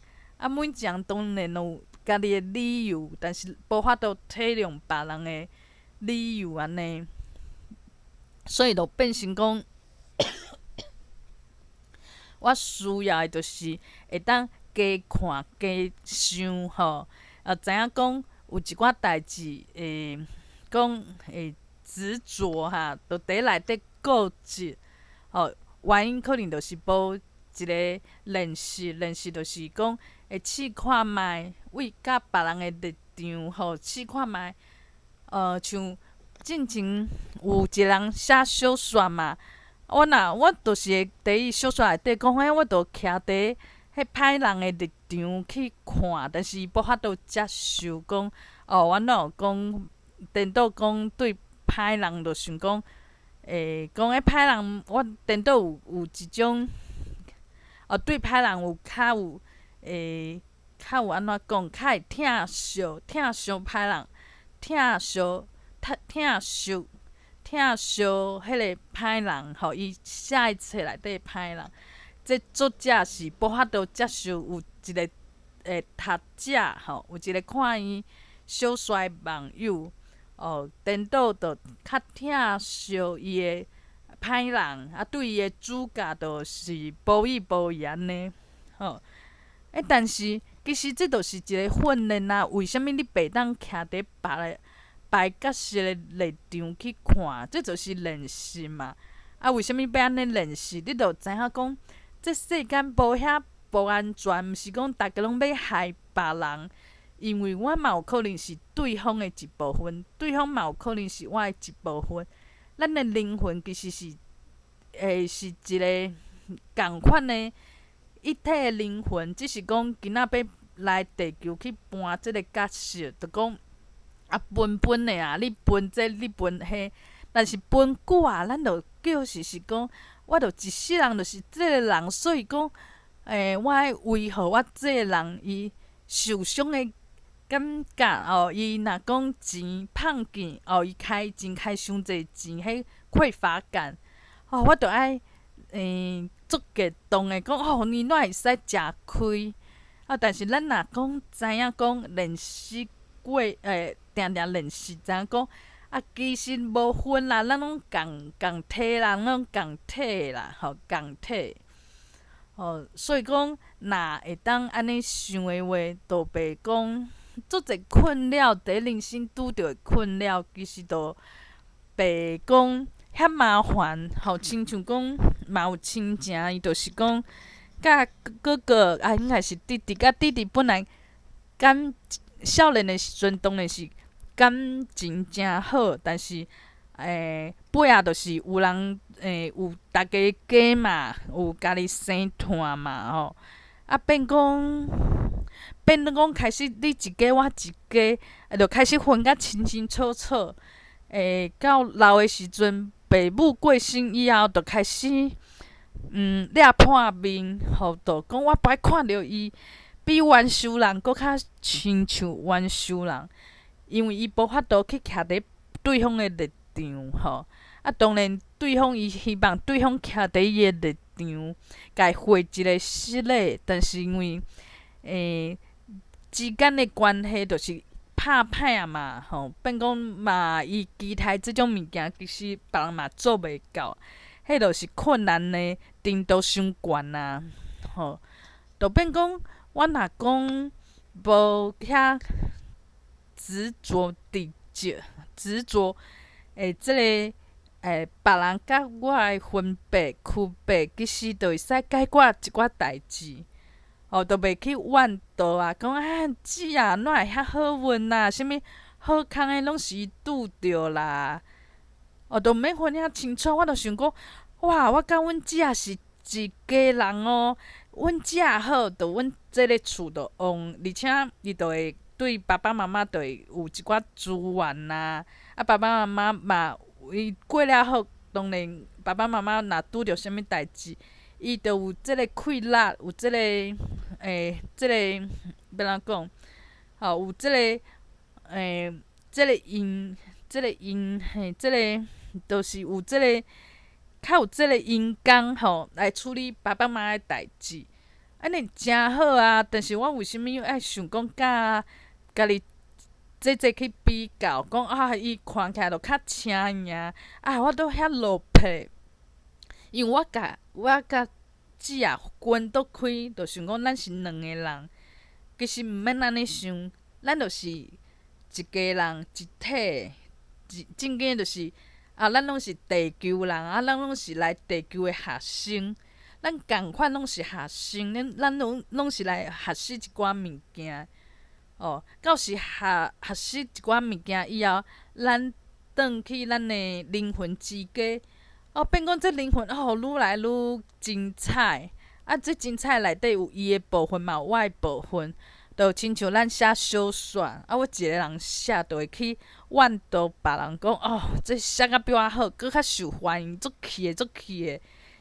每一人当然有家己的理由，但是无法度体谅别人的理由安尼，所以就变成讲，我需要的就是会当加看加想知影讲有一寡代志讲会执着就伫内底固执。原因可能就是无一个认识，就是讲会试看觅，为甲别人的立场试看觅。像进前有一个人写小说嘛，我就是会伫伊小说内底讲，我就徛伫迄歹人的立场去看，但是无法度接受讲，我哪有讲颠倒讲对歹人，就想讲，讲歹人，我颠倒有一种，对歹人有较有安怎讲，较会疼惜歹人。疼惜疼相迄个歹人，吼，伊写诶册内底歹人，这作者是无法度接受有一个读者吼，有一个看伊小说诶网友颠倒着较疼惜伊诶歹人，啊，对伊诶主角就是褒义褒义安尼，吼。但是其实这就是一个训练啊，为虾物你袂当徛伫别角色诶立场去看？这就是练习嘛。啊，为虾物要安尼练习？你着知影讲，这世间无遐无安全，毋是讲逐个拢要害别人。因为我嘛有可能是对方诶一部分，对方嘛有可能是我诶一部分。咱诶灵魂其实是是一个共款诶一体诶灵魂，只是讲今仔要来地球去搬即个角色，着讲分诶啊，你分这你分迄，但是分久啊，咱着叫是讲，我着一世人就是即个人，所以讲我爱维护我即个人伊受伤诶感觉伊若讲钱趁见伊真开伤济钱，迄匮乏感我着爱足激动诶，讲你哪会使食开但是咱若讲知影讲练习过定定练习，知影讲其实无分啦，咱拢共体啦，咱拢共体啦，共体。所以讲，若会当安尼想诶话，就袂讲足侪困扰，伫人生拄着诶困扰，其实就袂讲遐麻烦。亲像讲嘛有亲情，伊就是讲，甲哥哥应该是弟弟，甲弟弟本来少年诶时阵当然是感情诚好，但是尾仔就是有人有大家家嘛，有家己生摊嘛变讲开始你一家我一家，就开始分甲清清楚楚。到老诶时阵，爸母过身以后，就开始掠破面，就讲我摆看着伊比冤仇人搁较亲像冤仇人，因为伊无法度去徛伫对方诶立场当然对方伊希望对方徛伫伊诶立场，甲伊回一个失礼，但是因为之间诶关系就是拍歹嘛变讲嘛伊期待即种物件，其实别人嘛做袂到，迄就是困难诶程度伤悬就变讲我若讲无遐执着执着即个别人甲我诶分别区别，其实就会使解决一寡代志就袂去怨妒讲姊啊哪会遐好运啊，啥物好康诶拢是伊拄着啦就毋免分遐清楚。我就想讲哇，我甲阮姊也是一家人阮姊也好，就阮即个厝就旺，而且伊就会对爸爸妈妈就会有一寡资源爸爸妈妈嘛伊过了后，当然爸爸妈妈若拄着啥物代志，伊就有即个气力，有即个即个要怎讲有即个即个因即个就是有即个较有即个因公来处理爸爸妈妈诶代志，安尼诚好但是我为虾物爱想讲甲家己这去比较，讲伊看起来就较请赢我都遐落魄，因为我甲姊分倒开，就想讲咱是两个人，其实毋免安尼想，咱就是一家人一体，正经就是咱拢是地球人咱拢是来地球诶学生，咱共款拢是学生，咱拢是来学习一寡物件到时学习一寡物件以后，咱转去咱诶灵魂之家变讲这灵魂愈来愈精彩这精彩内底有伊诶部分嘛，有我诶部分，就亲像咱写小说我一个人写就会去怨妒别人讲这写甲比我好，搁较受欢迎，足气诶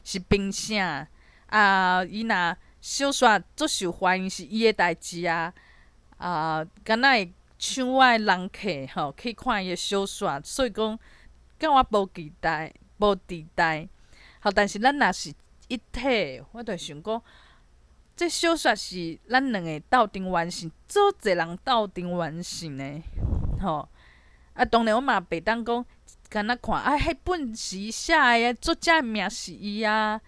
是凭啥伊若小说足受欢迎是伊诶代志敢若会抢我诶人客去看伊诶小说，所以讲甲我无地带。但是咱若是一体，我就想讲，这小说是咱两个斗阵完成，做侪人斗阵完成的。当然我嘛袂当讲，敢若看迄本是伊写的，作者名是伊啊。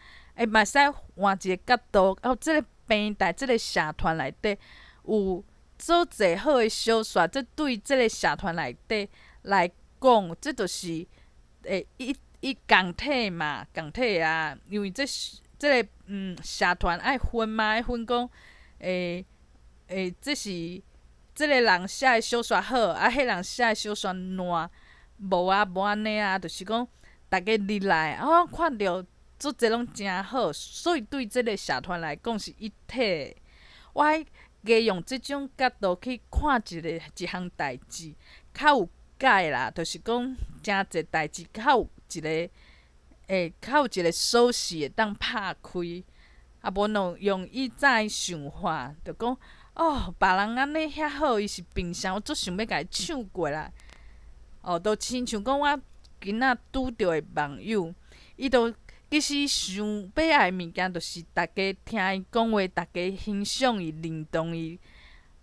嘛使换一个角度，即个平台，即个社团内底有做侪好的小说，这对即个社团内底来讲，这就是伊共体嘛，共体啊。因为个社团爱分嘛，爱分讲这是即个人写的小说好，迄人写的小说烂，无安尼啊，就是讲逐个入来，看着做这拢诚好，所以对即个社团来讲是一体的。我爱加用即种角度去看一项代志，较有解啦，就是讲诚济代志较有一个锁匙会当拍开。无喏，用以前的想法，就讲别人安尼遐好，伊是平常，我足想要甲伊抢过来。就亲像讲我今仔拄着的网友，伊就其实想要爱的物件，就是大家听伊讲话，大家欣赏伊、认同伊，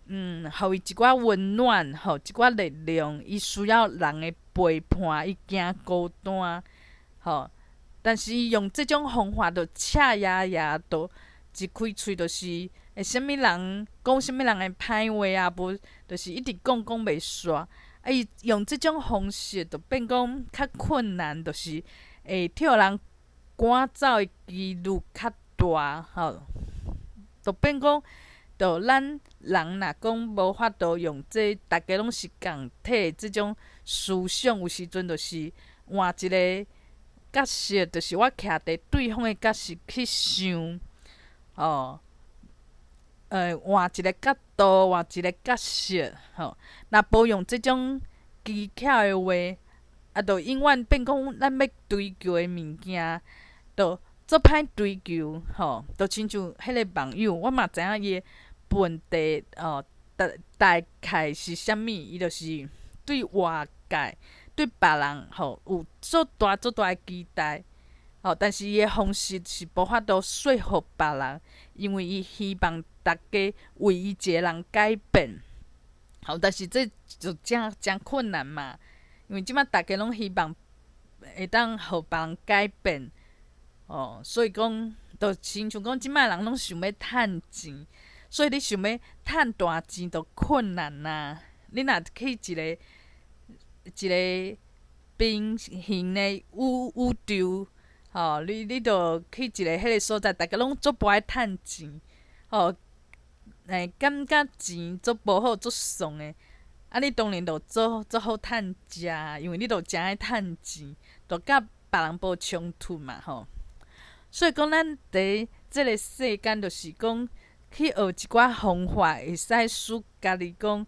互伊一寡温暖，一寡力量。伊需要人的陪伴，伊惊孤单，但是伊用即种方法，就赤牙牙，就一开喙就是啥物人讲啥物人的歹话啊，无就是一直讲袂煞。伊用即种方式，就变讲较困难，就是会替人赶走的几率较大，就变讲，就咱人若讲无法度用这大家拢是共体即种思想，有时阵就是换一个角色，就是我徛伫对方的角色去想，换一个角度，换一个角色，若无用即种技巧的话，就永远变讲咱要追求的物件，就足歹追求，就亲像迄个网友，我嘛知影伊的问题，大概是啥物，伊就是对外界、对别人，有足大的期待，但是伊的方式是无法度说服别人，因为伊希望大家为伊一个人改变，但是这就诚困难嘛，因为即摆大家拢希望会当互别人改变，所以讲，就亲像讲即摆人拢想要趁钱，所以你想要趁大钱就困难啦。你若去一个平行的宇宙，你着去一个迄个所在，逐个拢足无爱趁钱，感觉钱足无好，足爽的。你当然着足好趁食，因为你着诚爱趁钱，着甲别人无冲突嘛，所以讲，咱伫即个世间，就是讲去学一寡方法，会使使家己讲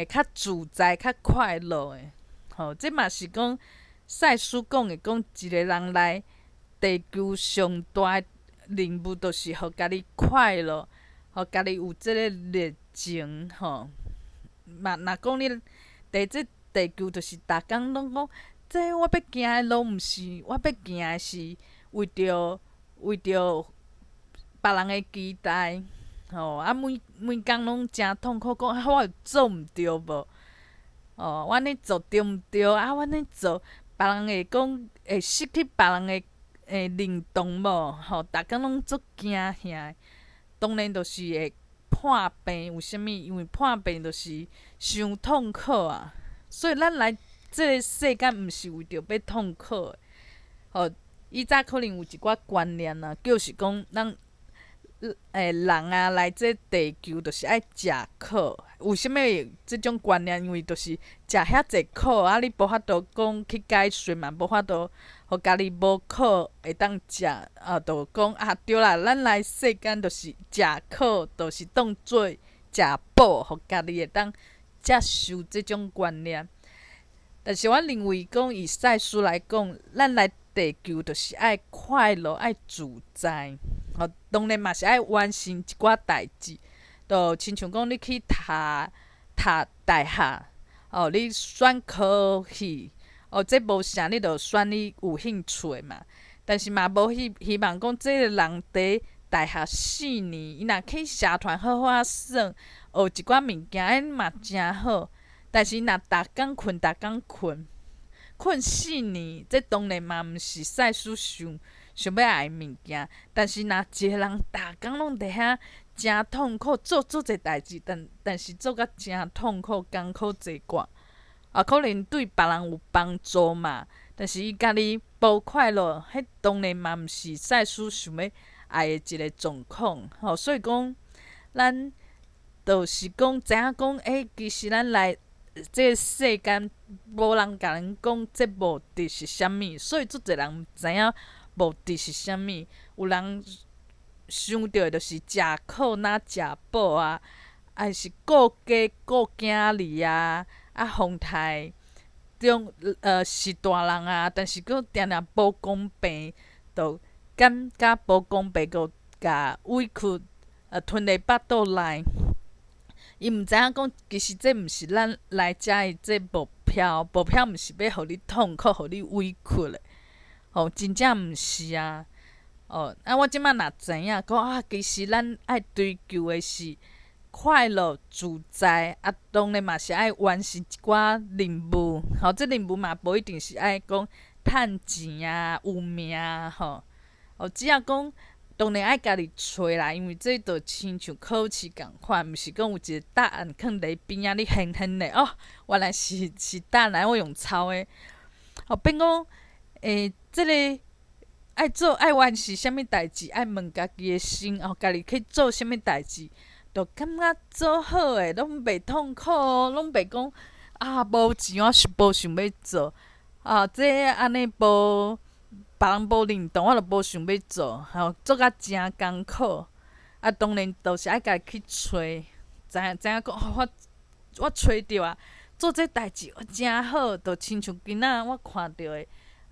较自在、较快乐的。这嘛是讲赛斯讲的，讲一个人来地球上大的任务，就是互家己快乐，互家己有即个热情，若讲你伫即地球，就是逐工拢讲，这我要行的路，毋是我要行的是为着别人的期待，每工拢诚痛苦，讲我有做毋对无？我安尼做对毋对？我安尼做，别人会讲会失去别人的认同无？逐工拢足惊遐。当然，就是会破病。为虾物？因为破病就是伤痛苦啊。所以咱来即个世间，毋是为着要痛苦的。以早可能有一寡观念啊，就是讲咱人啊来这地球，就是爱食苦。为虾物即种观念？因为就是食遐济苦你无法度讲去解释嘛，无法度互家己无苦会当食就讲对啦，咱来世间就是食苦，就是当做食补，互家己会当接受即种观念。但是我认为讲，以赛斯来讲，咱来地球就是爱快乐、爱自在。当然嘛是爱完成一寡代志，就亲像讲你去读大学，你选科系，这无啥，你着选你有兴趣诶嘛。但是嘛，无希望讲即个人伫大学4年，伊若去社团好好啊耍，学一寡物件，迄嘛诚好。但是若逐工困，困4年，这当然嘛毋是赛事想要爱的物件。但是若一个人逐工拢伫遐诚痛苦，做侪代志，但是做甲诚痛苦、艰苦坐寡，可能对别人有帮助嘛。但是伊家己无快乐，迄当然嘛毋是赛事想要爱的一个状况。所以讲，咱就是讲知影讲，其实咱来这个世间，无人甲咱讲这目的是啥物，所以足侪人毋知影目的是啥物。有人想到的就是食苦若食饱啊，还是顾家顾囝儿啊，风台中是大人啊，但是佫定定无公平，就感觉无公平，佫甲委屈吞入腹肚内。伊毋知影讲，其实这毋是咱来遮的这目标，目标毋是要互你痛苦、互你委屈的。真正毋是啊。我即摆若知影讲其实咱爱追求的是快乐、自在，当然嘛是爱完成一寡任务。这任务嘛无一定是爱讲趁钱啊、有名啊。只要讲，当然爱家己找啦，因为这就亲像考试共款，毋是讲有一个答案囥伫边仔，你现现的原来是答案，我用抄的。变讲，即个爱完成啥物代志，爱问家己的心，家己去做啥物代志，就感觉做好诶，拢袂痛苦拢袂讲无钱我是无想要做，这安尼无。别人无认同，我就无想要做，做甲诚艰苦。当然就是爱家己去找，知影讲我找着啊，做这代志诚好，就亲像今仔我看到的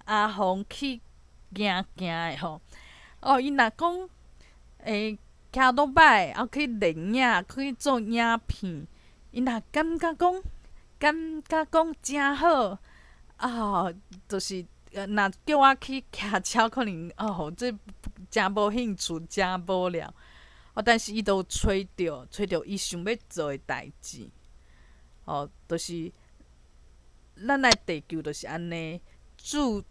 阿红去行的伊若讲徛倒歹，去练影，去做影片，伊若感觉讲诚好，就是若叫我去骑车，可能这诚无兴趣，诚无聊。但是伊都找着伊想要做的代志。就是咱来地球就是安尼，自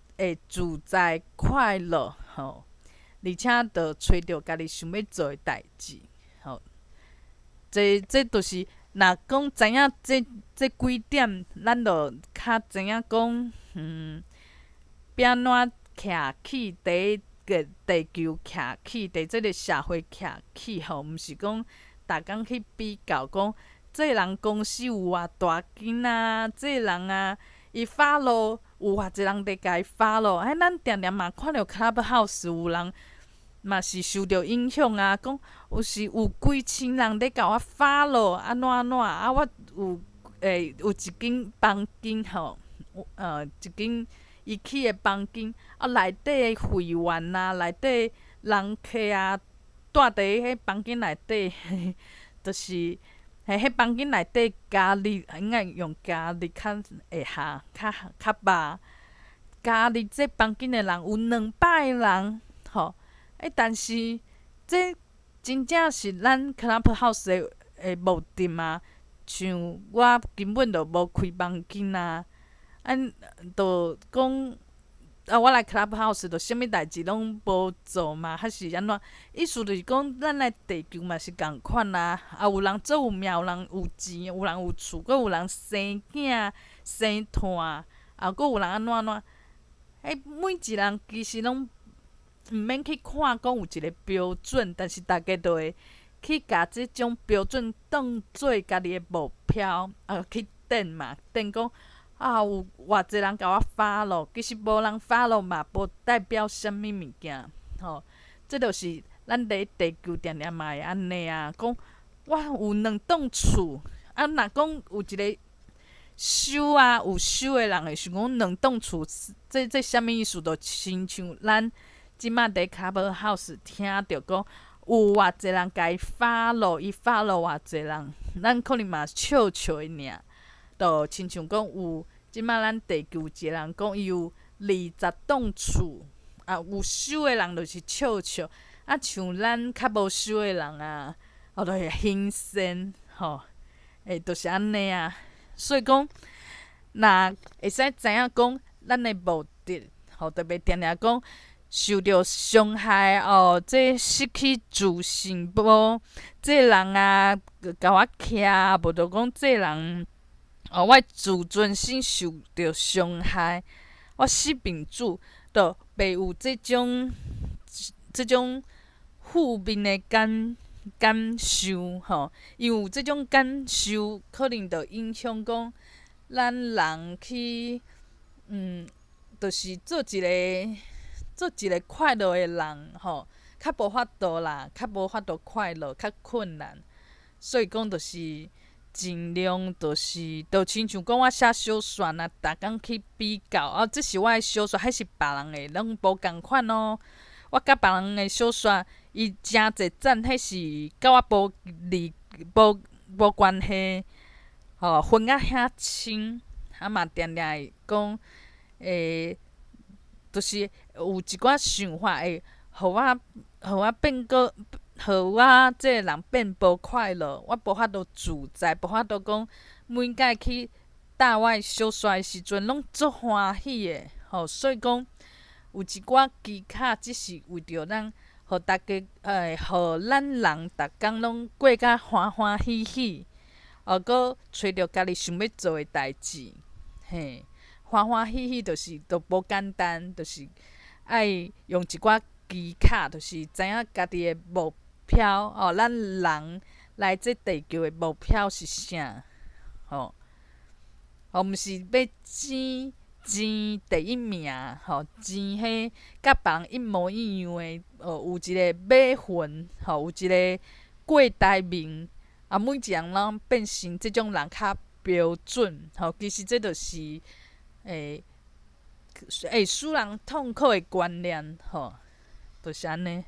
在快乐，而且着找着家己想要做的代志。这就是若讲知影这几点，咱就较知影讲，要安怎徛起伫个地球徛起，伫即个社会徛起，毋是讲逐工去比较讲，这个人公司有偌大间啊，这个人伊 follow 有偌济人伫甲伊 follow，咱定定嘛看到 Clubhouse 有人嘛是受着影响啊，讲有几千人伫甲我 follow， 安怎，我有一间房间一间。伊去的房间内底的会员内底人客住伫迄房间内底，就是迄房间内底加入，应该用加入较会下，较捌。加入这房间的人有200个人，但是这真正是咱 Clubhouse 的目的吗？像我根本就无开房间啊。就讲我来 Clubhouse 就啥物代志拢无做嘛，还是安怎？意思就是讲，咱来地球嘛是共款啊。有人做有命，有人有钱，有人有厝，阁有人生囝、生炭，阁有人安怎？每一人其实拢毋免去看讲有一个标准，但是大家就会去甲即种标准当做家己的目标，去定嘛，定讲。有偌济人甲我 follow， 其实无人 follow 嘛，无代表啥物物件。这就是咱伫地球定定嘛会安尼啊。讲我有2栋厝，若讲有一个有收的人会想讲2栋厝，这啥物意思？就亲像咱即摆伫 Clubhouse 听着讲，有偌济人甲伊 follow， 伊 follow 偌济人，咱可能嘛笑笑的尔。就亲像讲有即摆咱地球有一个人讲伊有20栋厝，啊，有收诶人就是笑笑，啊，像咱较无收诶人啊，就会兴盛，就是安尼啊。所以讲，若会使知影讲咱诶目的，特别定定讲受着伤害这失去自信无，这人啊，甲我徛，无就讲这人我诶自尊心受着伤害，我死病主就袂有即种负面诶感受因为有即种感受，可能就影响讲咱人去就是做一个快乐诶人较无法度啦，较无法度快乐，较困难。所以讲，就是尽量就亲像讲我写小说啊，逐工去比较这是我诶小说，还是别人诶，拢无共款哦。我甲别人诶小说，伊诚侪赞，迄是甲我无关系，分啊遐清，嘛定定会讲就是有一寡想法会互我变个，互我即个人变无快乐，我无法度自在，无法度讲每摆去搭我诶小说诶时阵，拢足欢喜诶。所以讲有一寡技巧，只是为着咱，互大家互咱人逐工拢过甲欢欢喜喜，搁找着家己想要做诶代志，嘿。欢欢喜喜就无简单，就是爱用一寡技巧，就是知影家己诶目标咱人来这地球诶目标是啥，毋是要钱第一名，钱迄甲别人一模一样诶，有一个马魂，有一个过台面，每一人拢变成即种人较标准，其实这就是会使人痛苦诶观念，就是安尼。